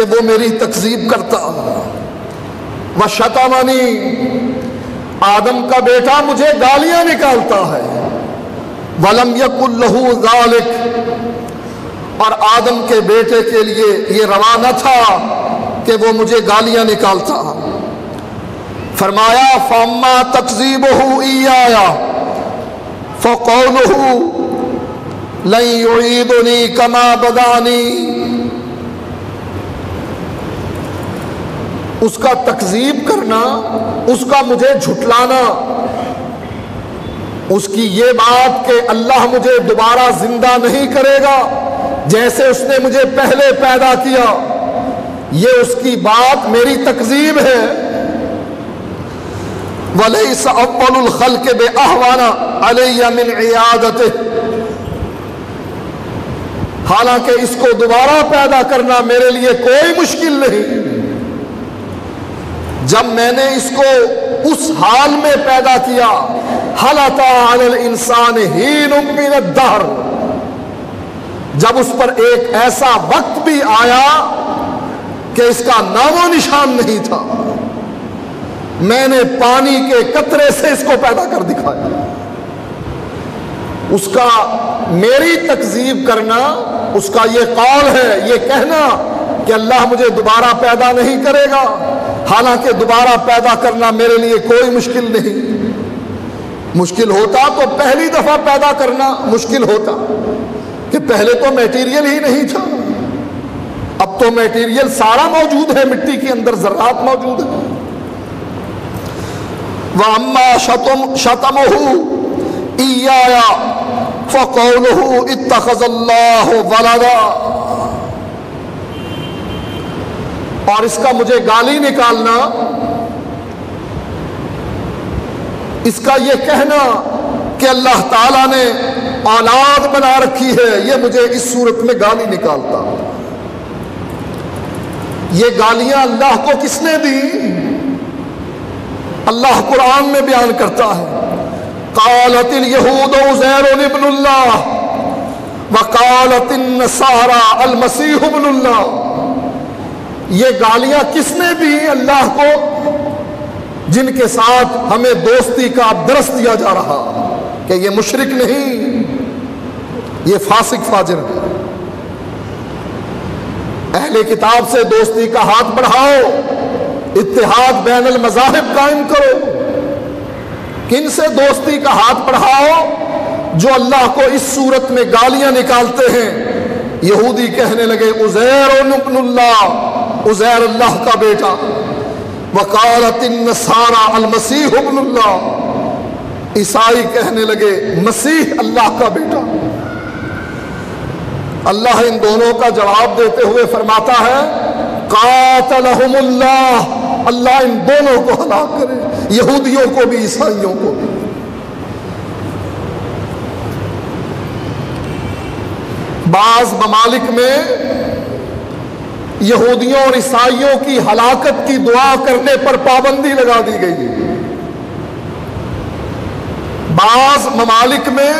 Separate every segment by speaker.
Speaker 1: کہ وہ میری تکذیب کرتا. وشتمنی، آدم کا بیٹا مجھے گالیاں نکالتا ہے. ولم یکن لہ ذالک، اور آدم کے بیٹے کے لیے یہ روا نہ تھا کہ وہ مجھے گالیاں نکالتا. فرمایا فاما تکذیبہ ایایا فقولہ لن یعیدنی کما بدانی، اس کا تکذیب کرنا، اس کا مجھے جھٹلانا، اس کی یہ بات کہ اللہ مجھے دوبارہ زندہ نہیں کرے گا جیسے اس نے مجھے پہلے پیدا کیا، یہ اس کی بات میری تکذیب ہے. وَلَيْسَ أَوَّلُ الْخَلْقِ بِأَهْوَنَ عَلَيَّ مِنْ عِيَادَتِهِ، حالانکہ اس کو دوبارہ پیدا کرنا میرے لیے کوئی مشکل نہیں. جب میں نے اس کو اس حال میں پیدا کیا، هَلْ أَتَىٰ عَلَى الْإِنسَانِ حِینٌ مِّنَ الدَّهْرِ، جب اس پر ایک ایسا وقت بھی آیا کہ اس کا نام و نشان نہیں تھا، میں نے پانی کے قطرے سے اس کو پیدا کر دکھایا. اس کا میری تکذیب کرنا، اس کا یہ قول ہے، یہ کہنا کہ اللہ مجھے دوبارہ پیدا نہیں کرے گا، حالانکہ دوبارہ پیدا کرنا میرے لیے کوئی مشکل نہیں. مشکل ہوتا تو پہلی دفعہ پیدا کرنا مشکل ہوتا، کہ پہلے تو میٹیریل ہی نہیں تھا، اب تو میٹیریل سارا موجود ہے، مٹی کے اندر ذرات موجود ہیں. وَأَمَّا شَتَمُهُ إِيَّايَ فَقَوْلُهُ اتَّخَذَ اللَّهُ وَلَدًا، اور اس کا مجھے گالی نکالنا، اس کا یہ کہنا کہ اللہ تعالیٰ نے اولاد بنا رکھی ہے، یہ مجھے اس صورت میں گالی نکالتا. یہ گالیاں اللہ کو کس نے دی؟ اللہ قرآن میں بیان کرتا ہے، قالت اليہود عزیر ابن اللہ وقالت النصارى المسیح ابن اللہ. یہ گالیاں کس نے دی اللہ کو؟ جن کے ساتھ ہمیں دوستی کا درس دیا جا رہا کہ یہ مشرک نہیں، یہ فاسق فاجر ہے. اہل کتاب سے دوستی کا ہاتھ بڑھاؤ، اتحاد بین المذاہب قائم کرو. کن سے دوستی کا ہاتھ بڑھاؤ؟ جو اللہ کو اس صورت میں گالیاں نکالتے ہیں. یہودی کہنے لگے عزیر ابن اللہ، عزیر اللہ کا بیٹا. وقالت النصارى المسیح ابن اللہ، عیسائی کہنے لگے مسیح اللہ کا بیٹا. اللہ ان دونوں کا جواب دیتے ہوئے فرماتا ہے قاتلہم اللہ، اللہ ان دونوں کو ہلاک کرے، یہودیوں کو بھی عیسائیوں کو بھی. بعض ممالک میں یہودیوں اور عیسائیوں کی ہلاکت کی دعا کرنے پر پابندی لگا دی گئی. بعض ممالک میں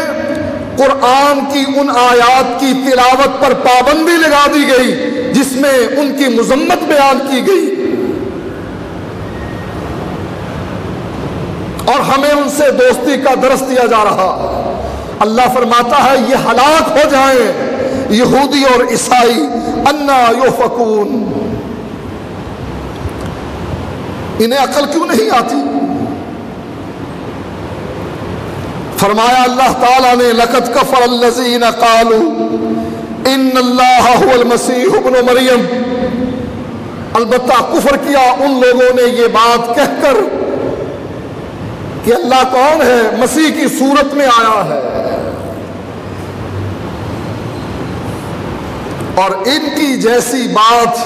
Speaker 1: قرآن کی ان آیات کی تلاوت پر پابندی لگا دی گئی جس میں ان کی مذمت بیان کی گئی، اور ہمیں ان سے دوستی کا درس دیا جا رہا. اللہ فرماتا ہے یہ ہلاک ہو جائیں یہودی اور عیسائی، انا یؤفکون. انہیں عقل کیوں نہیں آتی؟ فرمایا اللہ تعالیٰ نے لقد کفر الذین قالوا ان اللہ هو المسیح ابن مریم، البتہ کفر کیا ان لوگوں نے یہ بات کہہ کر کہ اللہ کون ہے، مسیح کی صورت میں آیا ہے. اور ان کی جیسی بات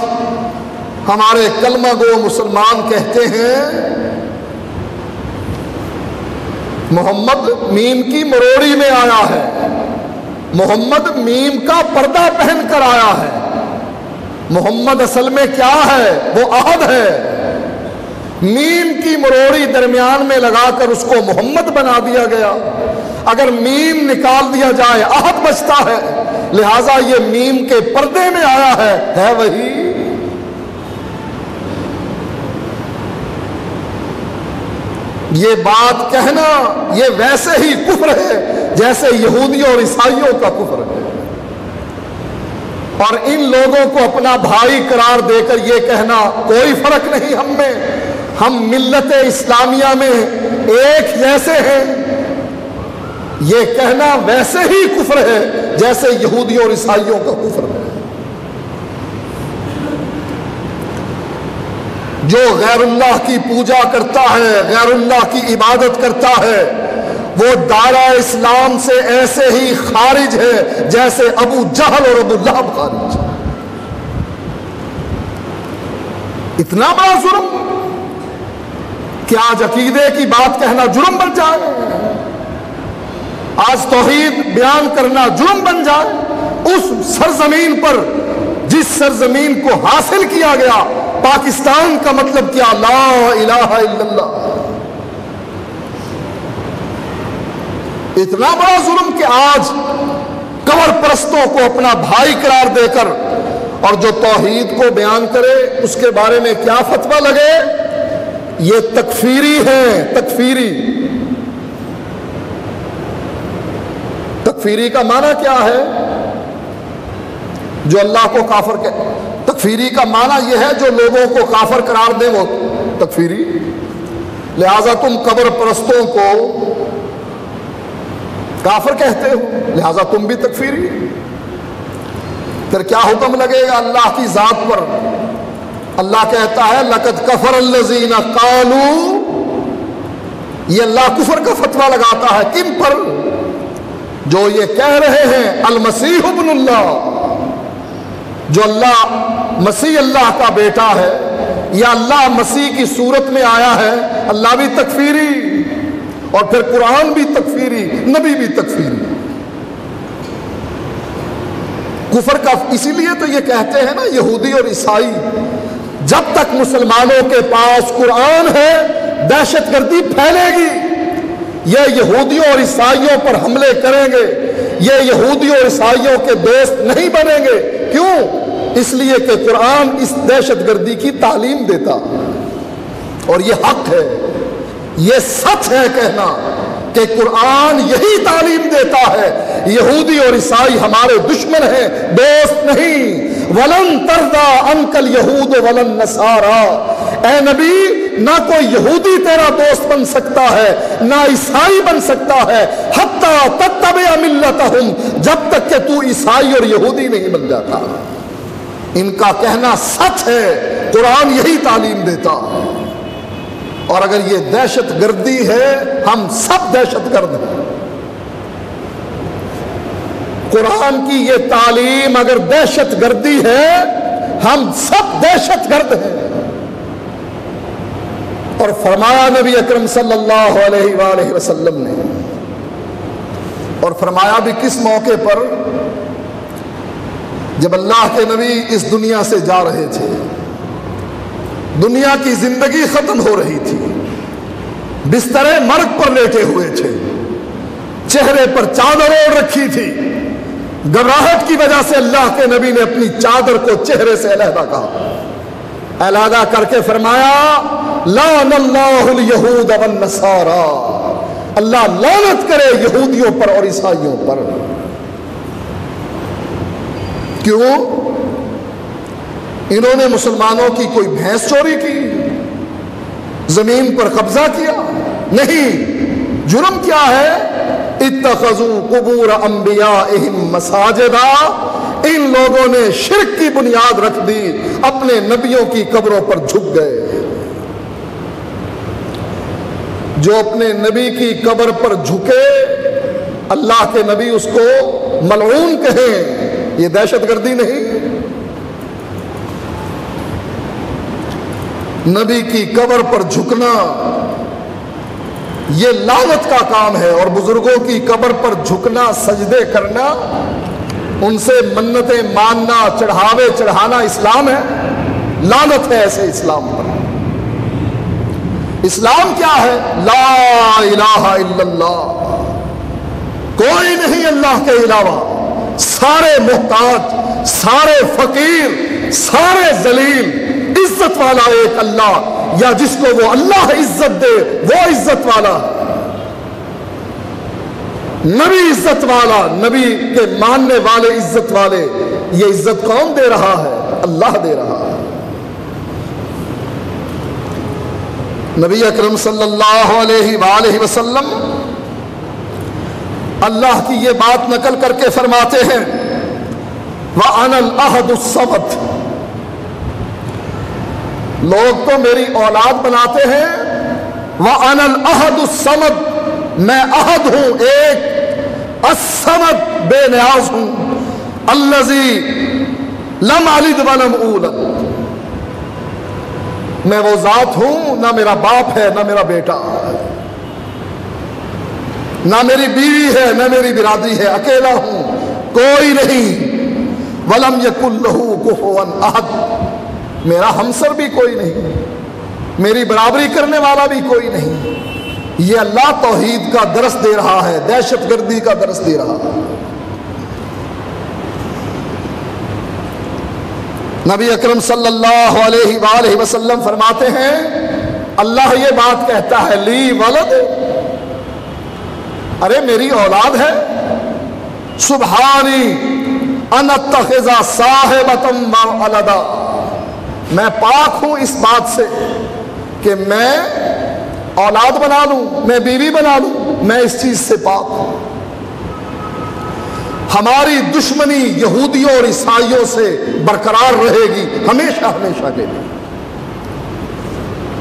Speaker 1: ہمارے کلمہ گو مسلمان کہتے ہیں. محمد میم کی مروڑی میں آیا ہے، محمد میم کا پردہ پہن کر آیا ہے. محمد اصل میں کیا ہے؟ وہ احد ہے. میم کی مروڑی درمیان میں لگا کر اس کو محمد بنا دیا گیا. اگر میم نکال دیا جائے احد بچتا ہے، لہذا یہ میم کے پردے میں آیا ہے وہی. یہ بات کہنا یہ ویسے ہی کفر ہے جیسے یہودیوں اور عیسائیوں کا کفر ہے، اور ان لوگوں کو اپنا بھائی قرار دے کر یہ کہنا کوئی فرق نہیں ہم میں، ہم ملت اسلامیہ میں ایک جیسے ہیں، یہ کہنا ویسے ہی کفر ہے جیسے یہودیوں اور عیسائیوں کا کفر ہے۔ جو غیر اللہ کی پوجا کرتا ہے، غیر اللہ کی عبادت کرتا ہے، وہ دائرہ اسلام سے ایسے ہی خارج ہے جیسے ابو جہل اور ابو لہب خارج ہے۔ اتنا بڑا جرم کہ آج عقیدے کی بات کہنا جرم بن جائے، آج توحید بیان کرنا جرم بن جائے، اس سرزمین پر جس سرزمین کو حاصل کیا گیا پاکستان کا مطلب کیا؟ لا الہ الا اللہ۔ اتنا بڑا ظلم کہ آج قبر پرستوں کو اپنا بھائی قرار دے کر اور جو توحید کو بیان کرے اس کے بارے میں کیا فتویٰ لگے، یہ تکفیری ہیں، تکفیری۔ تکفیری کا معنی کیا ہے؟ جو اللہ کو کافر کہے۔ تکفیری کا معنی یہ ہے جو لوگوں کو کافر قرار دے وہ تکفیری۔ لہذا تم قبر پرستوں کو کافر کہتے ہو، لہذا تم بھی تکفیری۔ پھر کیا حکم لگے گا اللہ کی ذات پر؟ اللہ کہتا ہے لقد کفر الذین قالوا، یہ اللہ کفر کا فتویٰ لگاتا ہے کن پر؟ جو یہ کہہ رہے ہیں المسیح ابن اللہ، جو اللہ مسیح اللہ کا بیٹا ہے یا اللہ مسیح کی صورت میں آیا ہے، اللہ بھی تکفیری، اور پھر قرآن بھی تکفیری، نبی بھی تکفیری۔ کفر کا اسی لیے تو یہ کہتے ہیں نا یہودی اور عیسائی، جب تک مسلمانوں کے پاس قرآن ہے دہشت گردی پھیلے گی، یہ یہودیوں اور عیسائیوں پر حملے کریں گے، یہ یہودیوں اور عیسائیوں کے دوست نہیں بنیں گے۔ کیوں؟ اس لیے کہ قرآن اس دہشت گردی کی تعلیم دیتا، اور یہ حق ہے، یہ سچ ہے کہنا کہ قرآن یہی تعلیم دیتا ہے۔ یہودی اور عیسائی ہمارے دشمن ہیں، دوست نہیں۔ وَلَن تَرْضَىٰ عَنْكَ الْيَهُودُ وَلَا النَّصَارَىٰ، اے نبی نہ کوئی یہودی تیرا دوست بن سکتا ہے نہ عیسائی بن سکتا ہے، حَتَّىٰ تَتَّبِعَ مِلَّتَهُمْ، جب تک کہ تو عیسائی اور یہودی نہیں بن جاتا۔ ان کا کہنا سچ ہے، قرآن یہی تعلیم دیتا۔ اور اگر یہ دہشت گردی ہے، ہم سب دہشت گرد ہیں۔ قرآن کی یہ تعلیم اگر دہشت گردی ہے، ہم سب دہشت گرد ہیں۔ اور فرمایا نبی اکرم صلی اللہ علیہ وآلہ وسلم نے، اور فرمایا بھی کس موقع پر؟ جب اللہ کے نبی اس دنیا سے جا رہے تھے، دنیا کی زندگی ختم ہو رہی تھی، بستر مرگ پر لیٹے ہوئے تھے، چہرے پر چادر اوڑھ رکھی تھی، گھبراہٹ کی وجہ سے اللہ کے نبی نے اپنی چادر کو چہرے سے علیحدہ کہا، علیحدہ کر کے فرمایا لعن اللہ الیہود والنصارى، اللہ لعنت کرے یہودیوں پر اور عیسائیوں پر۔ کیوں؟ انہوں نے مسلمانوں کی کوئی بھینس چوری کی، زمین پر قبضہ کیا؟ نہیں۔ جرم کیا ہے؟ اتخذوا قبور انبیائہم مساجدا، ان لوگوں نے شرک کی بنیاد رکھ دی، اپنے نبیوں کی قبروں پر جھک گئے۔ جو اپنے نبی کی قبر پر جھکے، اللہ کے نبی اس کو ملعون کہیں، یہ دہشت گردی نہیں؟ نبی کی قبر پر جھکنا یہ لعنت کا کام ہے، اور بزرگوں کی قبر پر جھکنا، سجدے کرنا، ان سے منتیں ماننا، چڑھاوے چڑھانا اسلام ہے؟ لعنت ہے ایسے اسلام پر۔ اسلام کیا ہے؟ لا الہ الا اللہ، کوئی نہیں اللہ کے علاوہ، سارے محتاج، سارے فقیر، سارے ذلیل عزت والا ایک اللہ، یا جس کو وہ اللہ عزت دے وہ عزت والا، نبی عزت والا، نبی کے ماننے والے عزت والے، یہ عزت کون دے رہا ہے؟ اللہ دے رہا ہے۔ نبی اکرم صلی اللہ علیہ وآلہ وسلم اللہ کی یہ بات نقل کر کے فرماتے ہیں وَأَنَا الْأَحَدُ الصَّمَدُ، لوگ تو میری اولاد بناتے ہیں، وَأَنَا الْأَحَدُ الصَّمَدُ، میں احد ہوں، ایک، الصمد بے نیاز ہوں، الذی لم الد ولم اولد، میں وہ ذات ہوں، نہ میرا باپ ہے نہ میرا بیٹا ہے، نہ میری بیوی ہے نہ میری برادری ہے، اکیلا ہوں، کوئی نہیں، ولم یکن لہ کفوا احد، میرا ہمسر بھی کوئی نہیں، میری برابری کرنے والا بھی کوئی نہیں۔ یہ اللہ توحید کا درس دے رہا ہے، دہشت گردی کا درس دے رہا ہے۔ نبی اکرم صلی اللہ علیہ وآلہ وسلم فرماتے ہیں اللہ یہ بات کہتا ہے لی ولد، ارے میری اولاد ہے، سبحانی ان اتخذ صاحبۃ وولدا، میں پاک ہوں اس بات سے کہ میں اولاد بنا لوں، میں بیوی بنا لوں، میں اس چیز سے پاک ہوں۔ ہماری دشمنی یہودیوں اور عیسائیوں سے برقرار رہے گی ہمیشہ ہمیشہ کے لیے،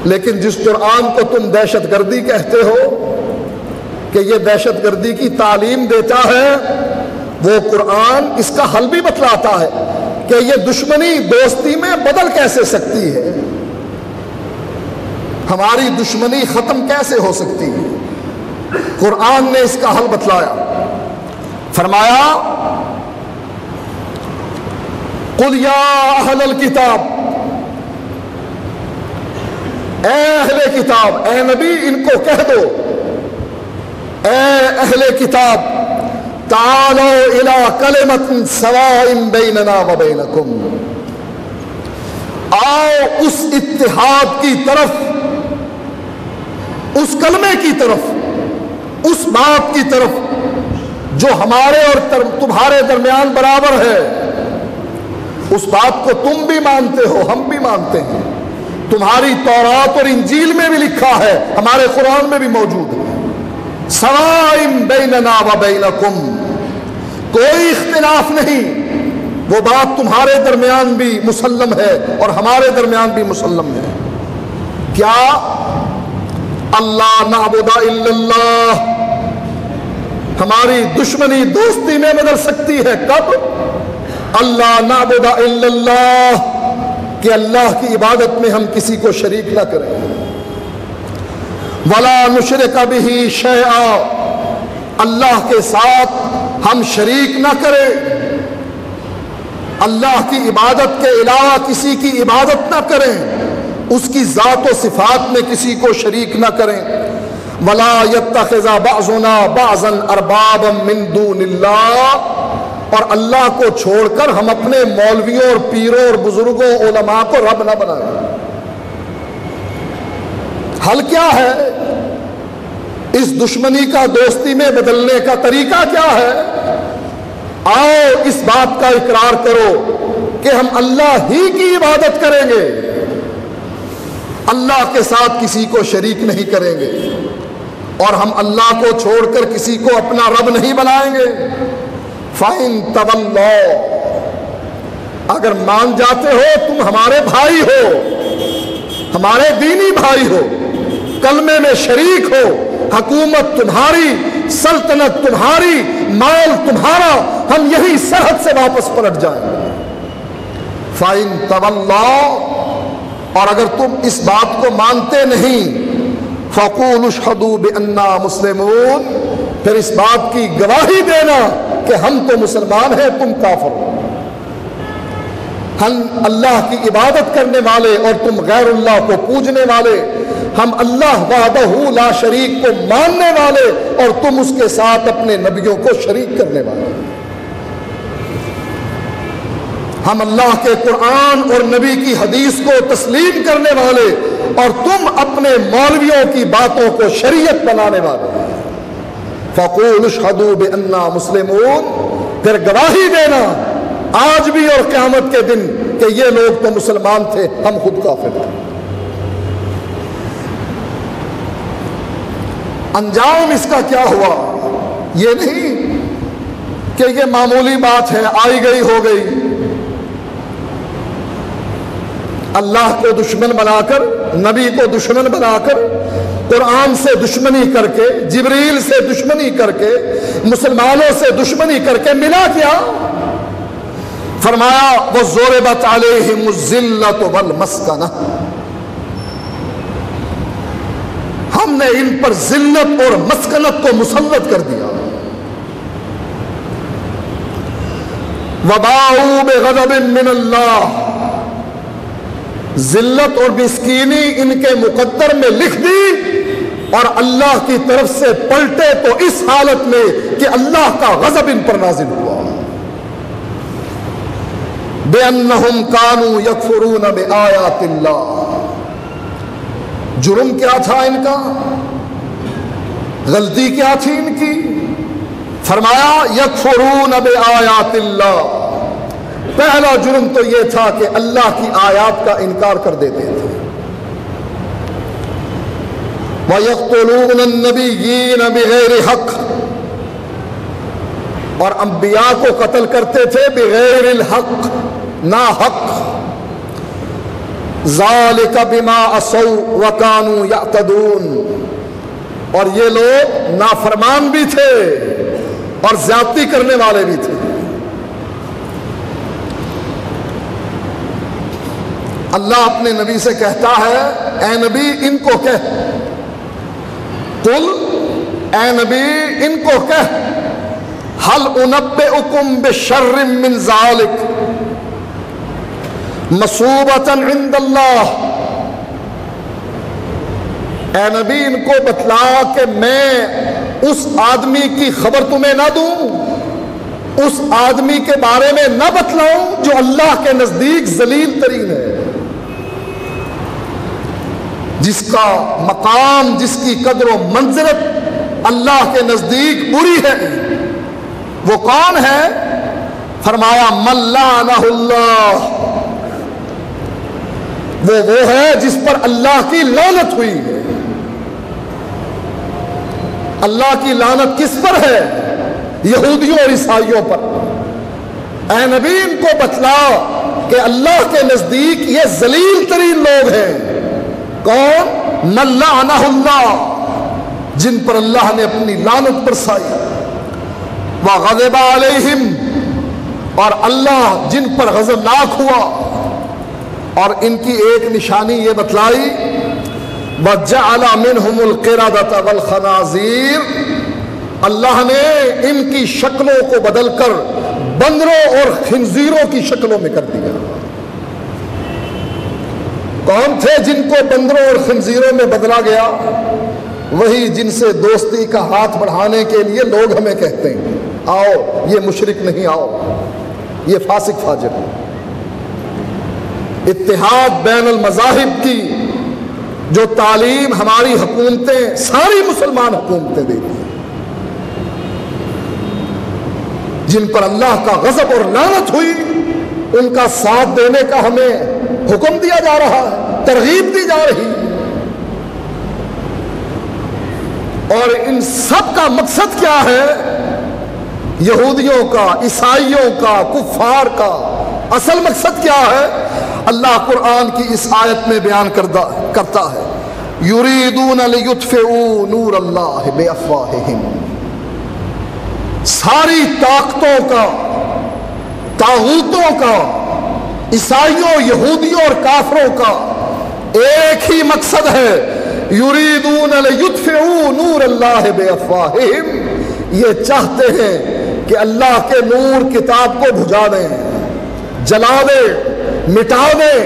Speaker 1: لیکن جس قرآن کو تم دہشت گردی کہتے ہو کہ یہ دہشت گردی کی تعلیم دیتا ہے، وہ قرآن اس کا حل بھی بتلاتا ہے کہ یہ دشمنی دوستی میں بدل کیسے سکتی ہے، ہماری دشمنی ختم کیسے ہو سکتی ہے۔ قرآن نے اس کا حل بتلایا، فرمایا قل یا اہل الکتاب، اے اہل کتاب، اے نبی ان کو کہہ دو، اے اہل کتاب تعالوا الی کلمۃ سواء بیننا وبینکم، آؤ اس اتحاد کی طرف، اس کلمے کی طرف، اس بات کی طرف جو ہمارے اور تمہارے درمیان برابر ہے، اس بات کو تم بھی مانتے ہو ہم بھی مانتے ہیں، تمہاری تورات اور انجیل میں بھی لکھا ہے، ہمارے قرآن میں بھی موجود ہے، سواء بیننا وبینکم، کوئی اختلاف نہیں، وہ بات تمہارے درمیان بھی مسلم ہے اور ہمارے درمیان بھی مسلم ہے۔ کیا؟ اللہ نعبد الا اللہ، ہماری دشمنی دوستی میں بدل سکتی ہے کب؟ اللہ نعبد الا اللہ، کہ اللہ کی عبادت میں ہم کسی کو شریک نہ کریں، ولا نشرک بہ شیئا، اللہ کے ساتھ ہم شریک نہ کریں، اللہ کی عبادت کے علاوہ کسی کی عبادت نہ کریں، اس کی ذات و صفات میں کسی کو شریک نہ کریں، ولا یتخذ بعضنا بعضا اربابا من دون اللہ، اور اللہ کو چھوڑ کر ہم اپنے مولویوں اور پیروں اور بزرگوں علماء کو رب نہ بنائیں۔ حل کیا ہے؟ اس دشمنی کا دوستی میں بدلنے کا طریقہ کیا ہے؟ آؤ اس بات کا اقرار کرو کہ ہم اللہ ہی کی عبادت کریں گے، اللہ کے ساتھ کسی کو شریک نہیں کریں گے، اور ہم اللہ کو چھوڑ کر کسی کو اپنا رب نہیں بنائیں گے۔ فَإِن تَوَلَّوْا، اگر مان جاتے ہو، تم ہمارے بھائی ہو، ہمارے دینی بھائی ہو، کلمے میں شریک ہو، حکومت تمہاری، سلطنت تمہاری، مال تمہارا، ہم یہی سرحد سے واپس پلٹ جائیں۔ فَإِن تَوَلَّوْا، اور اگر تم اس بات کو مانتے نہیں، فَقُولُوا اشْهَدُوا بِأَنَّا مُسْلِمُونَ، پھر اس بات کی گواہی دینا کہ ہم تو مسلمان ہیں، تم کافر ہو، ہم اللہ کی عبادت کرنے والے اور تم غیر اللہ کو پوجنے والے، ہم اللہ وحدہ لا شریک کو ماننے والے اور تم اس کے ساتھ اپنے نبیوں کو شریک کرنے والے۔ ہم اللہ کے قرآن اور نبی کی حدیث کو تسلیم کرنے والے اور تم اپنے مولویوں کی باتوں کو شریعت بنانے والے. فَقُولُوا اشْهَدُوا بِأَنَّا مُسْلِمُونَ، پھر گواہی دینا آج بھی اور قیامت کے دن کہ یہ لوگ تو مسلمان تھے، ہم خود کافر تھے. انجام اس کا کیا ہوا؟ یہ نہیں کہ یہ معمولی بات ہے، آئی گئی ہو گئی. اللہ کو دشمن بنا کر، نبی کو دشمن بنا کر، قرآن سے دشمنی کر کے، جبریل سے دشمنی کر کے، مسلمانوں سے دشمنی کر کے ملا کیا؟ فرمایا وَضُرِبَتْ عَلَيْهِمُ الذِّلَّةُ وَالْمَسْكَنَةُ، ہم نے ان پر ذلت اور مسکنت کو مسلط کر دیا. وَبَاءُوا بِغَضَبٍ مِّنَ اللَّهِ، ذلت اور مسکینی ان کے مقدر میں لکھ دی اور اللہ کی طرف سے پلٹے تو اس حالت میں کہ اللہ کا غضب ان پر نازل ہوا. بِأَنَّهُمْ كَانُوا يَكْفُرُونَ بِآيَاتِ اللَّهِ، جرم کیا تھا ان کا؟ غلطی کیا تھی ان کی؟ فرمایا یکفرون بآیات اللہ، پہلا جرم تو یہ تھا کہ اللہ کی آیات کا انکار کر دیتے تھے. وَيَقْتُلُونَ النَّبِيِّينَ بِغَيْرِ حَقٍّ، اور انبیاء کو قتل کرتے تھے بغیر الحق، نا حق. ذَلِكَ بِمَا عَصَوْا وَكَانُوا يَعْتَدُونَ، اور یہ لوگ نافرمان بھی تھے اور زیادتی کرنے والے بھی تھے. اللہ اپنے نبی سے کہتا ہے اے نبی ان کو کہہ، قل، اے نبی ان کو کہہ، هل انبئکم بشر من ذلک مثوبۃ عند اللہ، اے نبی ان کو بتلا کہ میں اس آدمی کی خبر تمہیں نہ دوں، اس آدمی کے بارے میں نہ بتلاؤں جو اللہ کے نزدیک ذلیل ترین ہے، جس کا مقام، جس کی قدر و منزلت اللہ کے نزدیک بری ہے. وہ کون ہے؟ فرمایا من لعنہ اللہ، وہ ہے جس پر اللہ کی لعنت ہوئی ہے. اللہ کی لعنت کس پر ہے؟ یہودیوں اور عیسائیوں پر. اے نبی ان کو بتلا کہ اللہ کے نزدیک یہ ذلیل ترین لوگ ہیں. کون؟ من لعنہ اللہ، جن پر اللہ نے اپنی لعنت برسائی. وغضب علیہم، اور اللہ جن پر غضبناک ہوا. اور ان کی ایک نشانی یہ بتلائی وَجَعَلَ مِنْهُمُ الْقِرَدَةَ وَالْخَنَازِيرَ، اللہ نے ان کی شکلوں کو بدل کر بندروں اور خنزیروں کی شکلوں میں کر دیا. کون تھے جن کو بندروں اور خنزیروں میں بدلا گیا؟ وہی جن سے دوستی کا ہاتھ بڑھانے کے لیے لوگ ہمیں کہتے ہیں آؤ یہ مشرک نہیں، آؤ یہ فاسق فاجر. اتحاد بین المذاہب کی جو تعلیم ہماری حکومتیں، ساری مسلمان حکومتیں دیتی ہیں، جن پر اللہ کا غضب اور لعنت ہوئی، ان کا ساتھ دینے کا ہمیں حکم دیا جا رہا ہے، ترغیب دی جا رہی. اور ان سب کا مقصد کیا ہے؟ یہودیوں کا، عیسائیوں کا، کفار کا اصل مقصد کیا ہے؟ اللہ قرآن کی اس آیت میں بیان کرتا ہے یریدون لیطفئوا نور اللہ بافواہہم. ساری طاقتوں کا، طاغوتوں کا، عیسائیوں، یہودیوں اور کافروں کا ایک ہی مقصد ہے، یریدون لیطفئوا نور اللہ بافواہہم. یہ چاہتے ہیں کہ اللہ کے نور کتاب کو بجھا دیں، جلا دیں، مٹا دیں،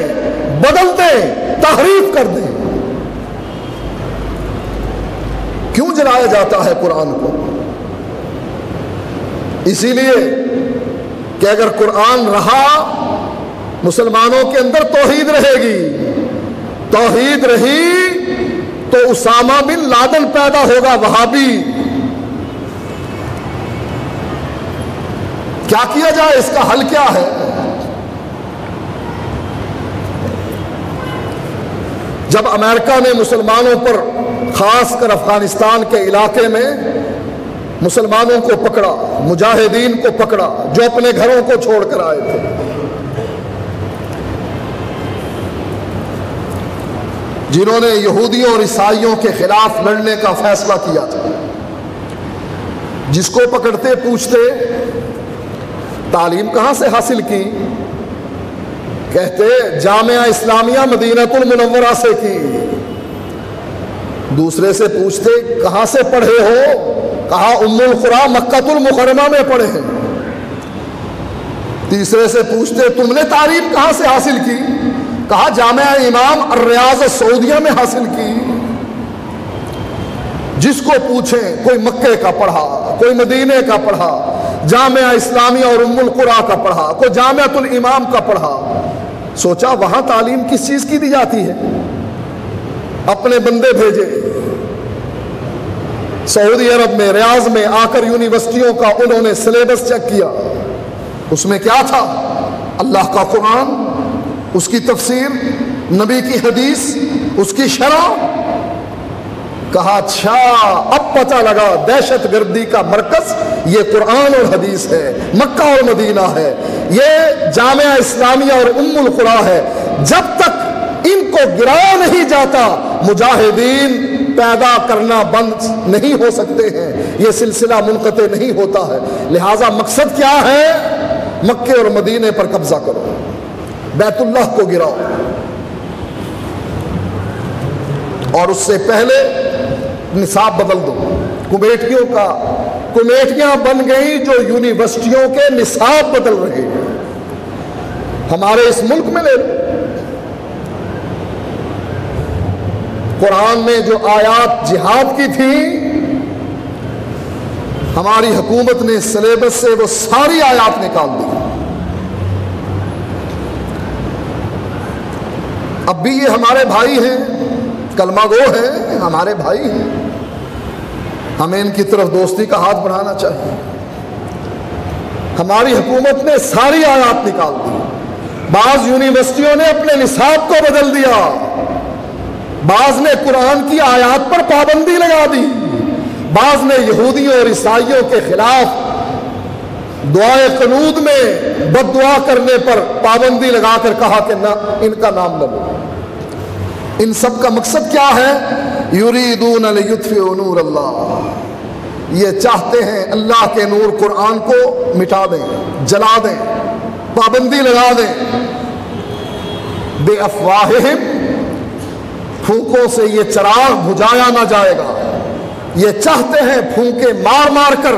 Speaker 1: بدل دیں، تحریف کر دیں. کیوں جلایا جاتا ہے قرآن کو؟ اسی لیے کہ اگر قرآن رہا مسلمانوں کے اندر توحید رہے گی، توحید رہی تو اسامہ بن لادن پیدا ہوگا وہابی۔ کیا کیا جائے، اس کا حل کیا ہے؟ جب امریکہ نے مسلمانوں پر، خاص کر افغانستان کے علاقے میں مسلمانوں کو پکڑا، مجاہدین کو پکڑا جو اپنے گھروں کو چھوڑ کر آئے تھے، جنہوں نے یہودیوں اور عیسائیوں کے خلاف لڑنے کا فیصلہ کیا تھا، جس کو پکڑتے پوچھتے تعلیم کہاں سے حاصل کی، کہتے جامعہ اسلامیہ مدینہ المنورہ سے کی۔ دوسرے سے پوچھتے کہاں سے پڑھے ہو، کہا ام القری مکہ المکرمہ میں پڑھے ہیں۔ تیسرے سے پوچھتے تم نے تعلیم کہاں سے حاصل کی، کہا جامعہ امام الریاض سعودیہ میں حاصل کی۔ جس کو پوچھیں کوئی مکے کا پڑھا، کوئی مدینے کا پڑھا، جامعہ اسلامیہ اور ام القری کا پڑھا، کوئی جامعۃ الامام کا پڑھا۔ سوچا وہاں تعلیم کس چیز کی دی جاتی ہے، اپنے بندے بھیجے سعودی عرب میں، ریاض میں آ کر یونیورسٹیوں کا انہوں نے سلیبس چیک کیا، اس میں کیا تھا، اللہ کا قرآن، اس کی تفسیر، نبی کی حدیث، اس کی شرح۔ کہا اچھا اب پتہ لگا دہشت گردی کا مرکز یہ قرآن اور حدیث ہے، مکہ اور مدینہ ہے، یہ جامعہ اسلامیہ اور ام القری ہے۔ جب تک ان کو گرایا نہیں جاتا مجاہدین پیدا کرنا بند نہیں ہو سکتے ہیں، یہ سلسلہ منقطع نہیں ہوتا ہے۔ لہذا مقصد کیا ہے، مکے اور مدینے پر قبضہ کرو، بیت اللہ کو گراؤ، اور اس سے پہلے نصاب بدل دو۔ کمیٹیاں بن گئی جو یونیورسٹیوں کے نصاب بدل رہے ہیں۔ ہمارے اس ملک میں لے لو، قرآن میں جو آیات جہاد کی تھی، ہماری حکومت نے سلیبس سے وہ ساری آیات نکال دی۔ اب بھی یہ ہمارے بھائی ہیں، کلمہ گو ہیں، ہمارے بھائی ہیں، ہمیں ان کی طرف دوستی کا ہاتھ بڑھانا چاہیے۔ ہماری حکومت نے ساری آیات نکال دی، بعض یونیورسٹیوں نے اپنے نصاب کو بدل دیا، بعض نے قرآن کی آیات پر پابندی لگا دی، بعض نے یہودیوں اور عیسائیوں کے خلاف دعائے قنوت میں بد دعا کرنے پر پابندی لگا کر کہا کہ نہ، ان کا نام نہ لو۔ ان سب کا مقصد کیا ہے، یریدون لیطفئوا نور اللہ، یہ چاہتے ہیں اللہ کے نور قرآن کو مٹا دیں، جلا دیں، پابندی لگا دیں۔ بے افواہہم، پھونکوں سے یہ چراغ بجھایا نہ جائے گا، یہ چاہتے ہیں پھونکے مار مار کر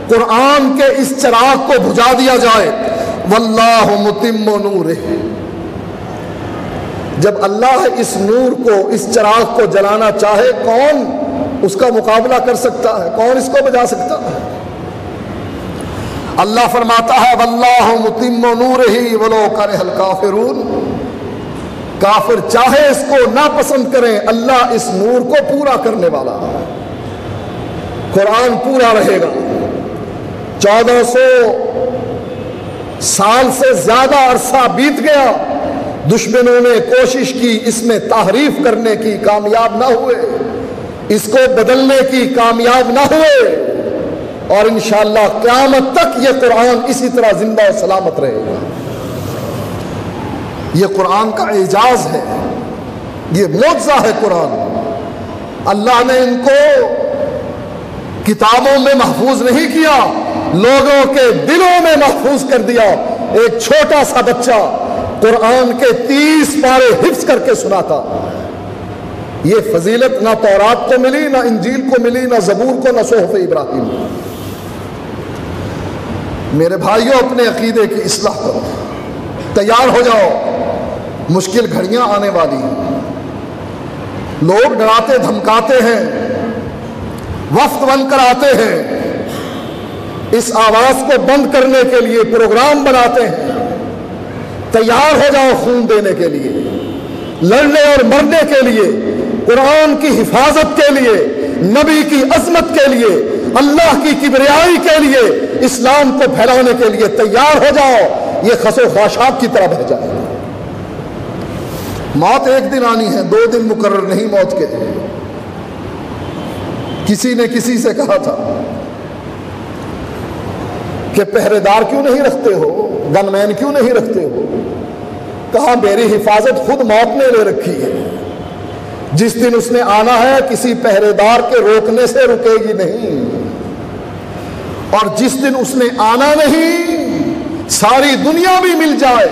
Speaker 1: قرآن کے اس چراغ کو بجھا دیا جائے۔ واللہ متم نورہ، جب اللہ اس نور کو، اس چراغ کو جلانا چاہے، کون اس کا مقابلہ کر سکتا ہے، کون اس کو بجھا سکتا ہے؟ اللہ فرماتا ہے واللہ متم نورہ ولو کرہ الکافرون، کافر چاہے اس کو ناپسند کریں، اللہ اس نور کو پورا کرنے والا ہے، قرآن پورا رہے گا۔ 1400 سال سے زیادہ عرصہ بیت گیا، دشمنوں نے کوشش کی اس میں تحریف کرنے کی، کامیاب نہ ہوئے، اس کو بدلنے کی کامیاب نہ ہوئے، اور انشاءاللہ قیامت تک یہ قرآن اسی طرح زندہ و سلامت رہے گا۔ یہ قرآن کا اعجاز ہے، یہ معجزہ ہے قرآن۔ اللہ نے ان کو کتابوں میں محفوظ نہیں کیا، لوگوں کے دلوں میں محفوظ کر دیا۔ ایک چھوٹا سا بچہ قرآن کے 30 پارے حفظ کر کے سناتا۔ یہ فضیلت نہ تورات کو ملی، نہ انجیل کو ملی، نہ زبور کو، نہ صحف ابراہیم۔ میرے بھائیوں، اپنے عقیدے کی اصلاح کرو، تیار ہو جاؤ، مشکل گھڑیاں آنے والی ہیں، لوگ ڈراتے دھمکاتے ہیں، وفد بن کر آتے ہیں، اس آواز کو بند کرنے کے لیے پروگرام بناتے ہیں، تیار ہو جاؤ خون دینے کے لیے، لڑنے اور مرنے کے لیے، قرآن کی حفاظت کے لیے، نبی کی عظمت کے لیے، اللہ کی کبریائی کے لیے، اسلام کو پھیلانے کے لیے تیار ہو جاؤ، یہ خس و خاشاک کی طرح بہ جائے گا۔ موت ایک دن آنی ہے، 2 دن مقرر نہیں موت کے۔ کسی نے کسی سے کہا تھا کہ پہرے دار کیوں نہیں رکھتے ہو، گن مین کیوں نہیں رکھتے ہو؟ کہا میری حفاظت خود موت نے لے رکھی ہے، جس دن اس نے آنا ہے کسی پہرے دار کے روکنے سے رکے گی نہیں، اور جس دن اس نے آنا نہیں، ساری دنیا بھی مل جائے،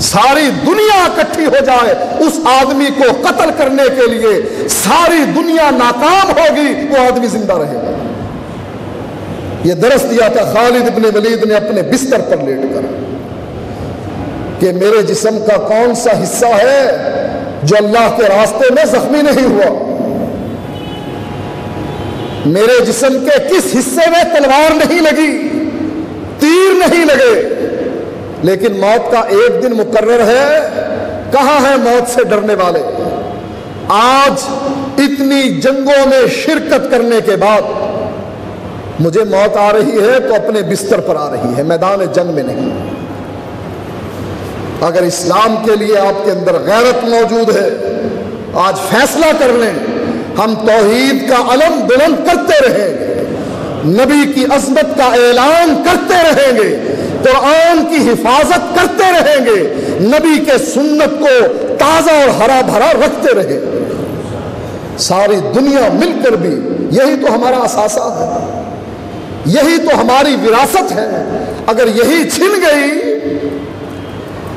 Speaker 1: ساری دنیا اکٹھی ہو جائے اس آدمی کو قتل کرنے کے لیے، ساری دنیا ناکام ہوگی، وہ آدمی زندہ رہے گا۔ یہ درس دیا تھا خالد ابن ولید نے اپنے بستر پر لیٹ کر کہ میرے جسم کا کون سا حصہ ہے جو اللہ کے راستے میں زخمی نہیں ہوا، میرے جسم کے کس حصے میں تلوار نہیں لگی، تیر نہیں لگے، لیکن موت کا ایک دن مقرر ہے۔ کہاں ہیں موت سے ڈرنے والے؟ آج اتنی جنگوں میں شرکت کرنے کے بعد مجھے موت آ رہی ہے تو اپنے بستر پر آ رہی ہے، میدان جنگ میں نہیں۔ اگر اسلام کے لیے آپ کے اندر غیرت موجود ہے، آج فیصلہ کر لیں، ہم توحید کا علم بلند کرتے رہیں گے، نبی کی عظمت کا اعلان کرتے رہیں گے، قرآن کی حفاظت کرتے رہیں گے، نبی کے سنت کو تازہ اور ہرا بھرا رکھتے رہیں گے۔ ساری دنیا مل کر بھی، یہی تو ہمارا اثاثہ ہے، یہی تو ہماری وراثت ہے۔ اگر یہی چھن گئی،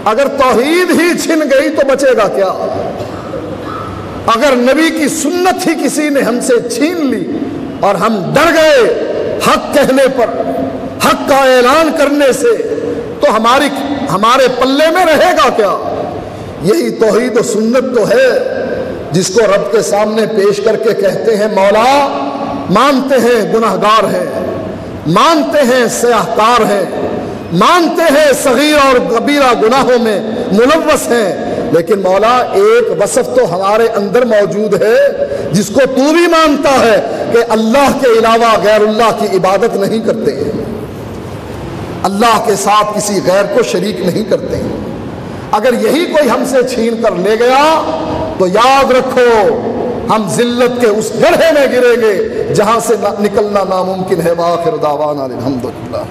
Speaker 1: اگر توحید ہی چھن گئی تو بچے گا کیا؟ اگر نبی کی سنت ہی کسی نے ہم سے چھین لی اور ہم ڈر گئے حق کہنے پر، حق کا اعلان کرنے سے، تو ہمارے پلے میں رہے گا کیا؟ یہی توحید و سنت تو ہے جس کو رب کے سامنے پیش کر کے کہتے ہیں مولا مانتے ہیں گناہگار ہیں، مانتے ہیں سیاہکار ہیں، مانتے ہیں صغیر اور کبیرہ گناہوں میں ملوث ہیں، لیکن مولا ایک وصف تو ہمارے اندر موجود ہے جس کو تو بھی مانتا ہے کہ اللہ کے علاوہ غیر اللہ کی عبادت نہیں کرتے، اللہ کے ساتھ کسی غیر کو شریک نہیں کرتے۔ اگر یہی کوئی ہم سے چھین کر لے گیا تو یاد رکھو ہم ذلت کے اس گڑھے میں گریں گے جہاں سے نکلنا ناممکن ہے۔ وآخر دعوانا الحمدللہ۔